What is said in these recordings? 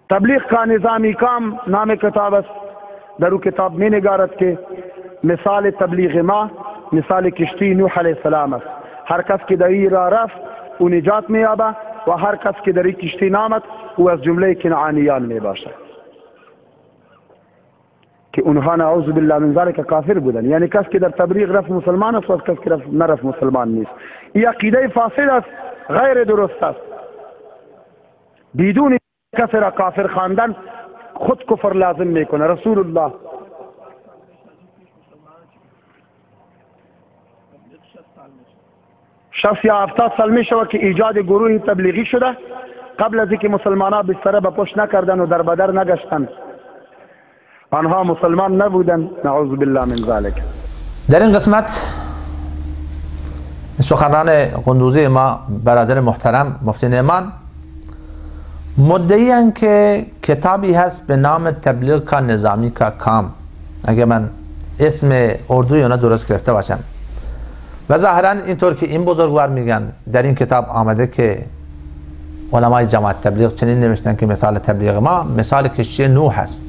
تبلیغ کا نظامی کام نام کتاب است. در او کتاب می نگارد که مثال تبلیغ ما مثال کشتی نوح علیه السلام است. هر کس که در این راه رفت او نجات می یابه و هر کس که در این کشتی نامد او از جمله کنعانیان می باشد که اونها نعوذ بالله من ذلک کافر بودن. یعنی کس که در تبلیغ رفت مسلمان است و کس که نرفت مسلمان نیست. این عقیده فاسد است، غیر درست است. بدون کسی را کافر خواندن خود کفر لازم میکنه. رسول الله شخص یا 70 سال میشود که ایجاد گروه تبلیغی شده. قبل از اینکه مسلمانان بستره به پشت نکردن و در بدر نگشتن آنها مسلمان نبودن. نعوذ بالله من ذلک. در این قسمت سخنران قندوزی ما برادر محترم مفتی نعمان مدعی که کتابی هست به نام تبلیغ کا نظامی کا کام، اگه من اسم اردوی اونا درست گرفته باشم، و ظاهرا اینطور که این بزرگوار میگن در این کتاب آمده که علمای جماعت تبلیغ چنین نوشتن که مثال تبلیغ ما مثال کشتی نوح هست.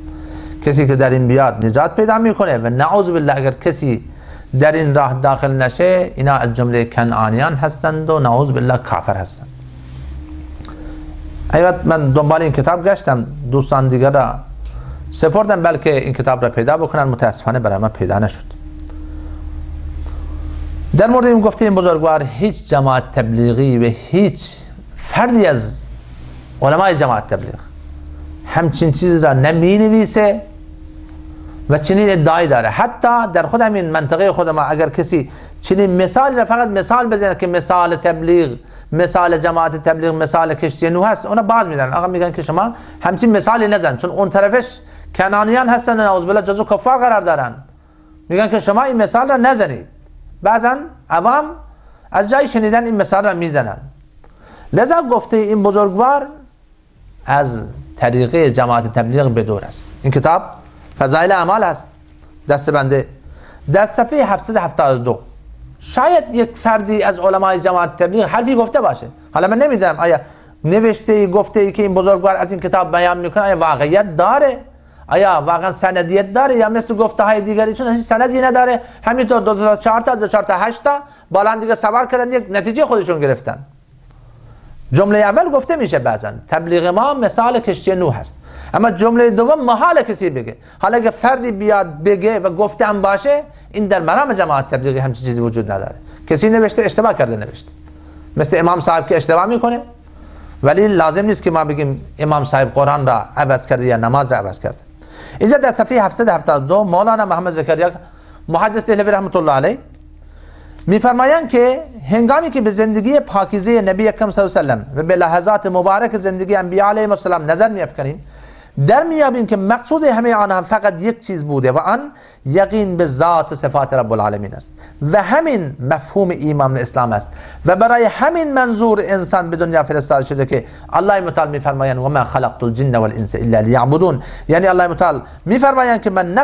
کسی که در این بیاد نجات پیدا میکنه و نعوذ بالله اگر کسی در این راه داخل نشه اینا از جمله کنعانیان هستند و نعوذ بالله کافر هستند. حقیقت من دنبال این کتاب گشتم، دوستان دیگر را سپردم بلکه این کتاب را پیدا بکنن، متاسفانه برای من پیدا نشد. در مورد این گفته این بزرگوار هیچ جماعت تبلیغی و هیچ فردی از علمای جماعت تبلیغ همچین چیز را نمی نویسه و چنین ادعای داره. حتی در خود همین منطقه خود ما اگر کسی چنین مثالی را فقط مثال بزنه که مثال تبلیغ، مثال جماعت تبلیغ، مثال کشتی نوح هست، اونا باز میدن. آقا میگن که شما همچین مثالی نزن چون اون طرفش کنعانیان هستن و نعوذ بالله جزو کفار قرار دارن. میگن که شما این مثال را نزنید. بعضا عوام از جای شنیدن این مثال را میزنن. لذا گفته این بزرگوار از طریقه جماعت تبلیغ بدور است. این کتاب فضائل اعمال هست، دست بنده در صفحه 772. شاید یک فردی از علمای جماعت تبلیغ حرفی گفته باشه. حالا من نمیدونم آیا نوشته گفته ای که این بزرگوار از این کتاب بیان میکنه آیا واقعیت داره، آیا واقعا سندیت داره، یا مثل گفته های دیگری چون هیچ سندی نداره همینطور 2 تا 4 تا 2 4 تا 8 تا بالا دیگه سوار کردن یک نتیجه خودشون گرفتن. جمله اول گفته میشه بعضا تبلیغ ما مثال کشتی نوح هست، اما جمله دوم محال کسی بگه. حالا اگه فردی بیاد بگه و گفته هم باشه این در مرام جماعت تبلیغی همچین چیزی وجود نداره. کسی نوشته اشتباه کرده نوشته، مثل امام صاحب که اشتباه میکنه ولی لازم نیست که ما بگیم امام صاحب قرآن را عوض کرده یا نماز را عوض کرده. اینجا در صفحه 772 مولانا محمد زکریا محدث دهلوی رحمت الله علیه میفرمایند که هنگامی که به زندگی پاکیزه نبی اکرم صلی الله علیه و سلم و به لحظات مبارک زندگی انبیاء علیهم السلام نظر میافکنیم در میابیم که مقصود همه آنها فقط یک چیز بوده و آن یقین به ذات و صفات رب العالمین است و همین مفهوم ایمان اسلام است و برای همین منظور انسان به دنیا فرستاده شده که الله متعال میفرمایند و ما خلقت الجن والانس الا لیعبدون. یعنی الله متعال میفرمایند که من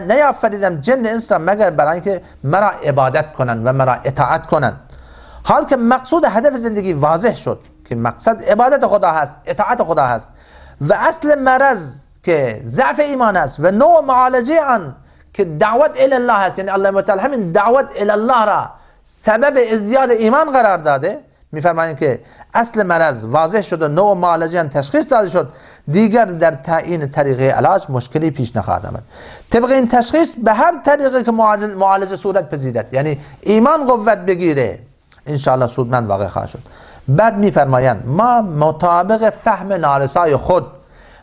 نیافریدم جن انس را مگر برای اینکه مرا عبادت کنند و مرا اطاعت کنند. حال که مقصود هدف زندگی واضح شد که مقصد عبادت خدا هست، اطاعت خدا هست و اصل مرض که ضعف ایمان است و نوع معالجه آن که دعوت الی الله است. یعنی الله متعال همین دعوت الی الله را سبب ازدیاد ایمان قرار داده. میفرمایند که اصل مرض واضح شد و نوع معالجه آن تشخیص داده شد، دیگر در تعیین طریقه علاج مشکلی پیش نخواهد آمد. طبق این تشخیص به هر طریقه که معالجه صورت پذیرد یعنی ایمان قوت بگیره ان شاء الله سودمند واقع خواهد شد. بعد میفرمایند ما مطابق فهم نارسای خود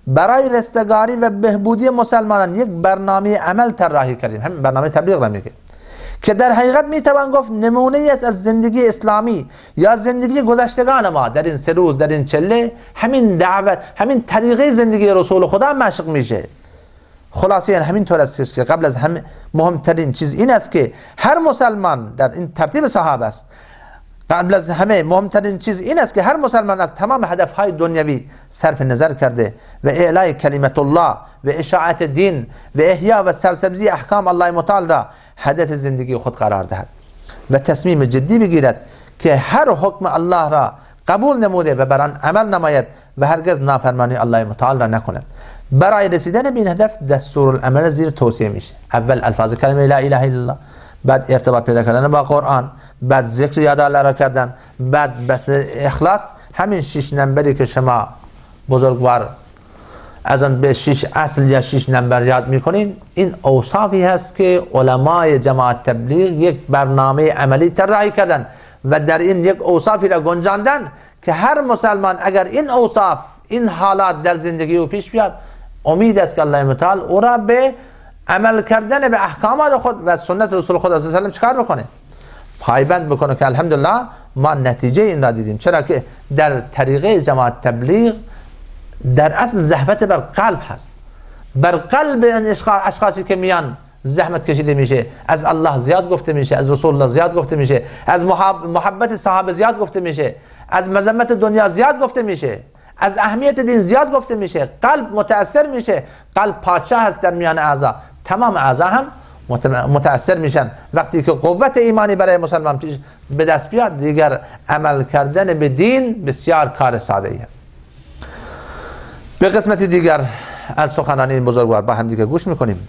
برای رستگاری و بهبودی مسلمانان یک برنامه عمل طراحی کردیم. همین برنامه تبلیغ را میگه که در حقیقت میتوان گفت نمونه است از زندگی اسلامی یا زندگی گذشتگان ما. در این 3 روز در این چله همین دعوت همین طریقه زندگی رسول خدا مشق میشه. خلاصه همین طور است که قبل از همه مهمترین چیز این است که هر مسلمان در این ترتیب صحابه است. قبل از همه مهمترین چیز این است که هر مسلمان از تمام هدفهای دنیوی صرف نظر کرده و اعلای کلمت الله و اشاعت دین و احیا و سرسبزی احکام الله متعال را هدف زندگی خود قرار دهد و تصمیم جدی بگیرد که هر حکم الله را قبول نموده و بر آن عمل نماید و هرگز نافرمانی الله متعال را نکند. برای رسیدن به این هدف دستورالعمل زیر توصیه میشه. اول الفاظ کلمه لا اله الا الله، بعد ارتباط پیدا کردن با قرآن، بعد ذکر یاد الله را کردن، بعد بس اخلاص. همین 6 نمبری که شما بزرگوار از آن به 6 اصل یا 6 نمبر یاد میکنین، این اوصافی هست که علمای جماعت تبلیغ یک برنامه عملی طراحی کردن و در این یک اوصافی را گنجاندن که هر مسلمان اگر این اوصاف، این حالات در زندگی او پیش بیاد، امید است که الله متعال او را به عمل کردن به احکامات خود و سنت رسول خدا صلی الله علیه و چکار بکنه؟ پایبند بکنه که الحمدلله ما نتیجه این را دیدیم. چرا که در طریقه جماعت تبلیغ در اصل زحمت بر قلب هست. بر قلب این اشخاصی که میان زحمت کشیده میشه، از الله زیاد گفته میشه، از رسول الله زیاد گفته میشه، از محبت صحابه زیاد گفته میشه، از مذمت دنیا زیاد گفته میشه، از اهمیت دین زیاد گفته میشه. قلب متاثر میشه. قلب پادشاه هست در میان اعضا. تمام اعضا هم متاثر میشن. وقتی که قوت ایمانی برای مسلمان به دست بیاد، دیگر عمل کردن به دین بسیار کار ساده ای است. به قسمتی دیگر از سخنان این بزرگوار با هم دیگه گوش میکنیم.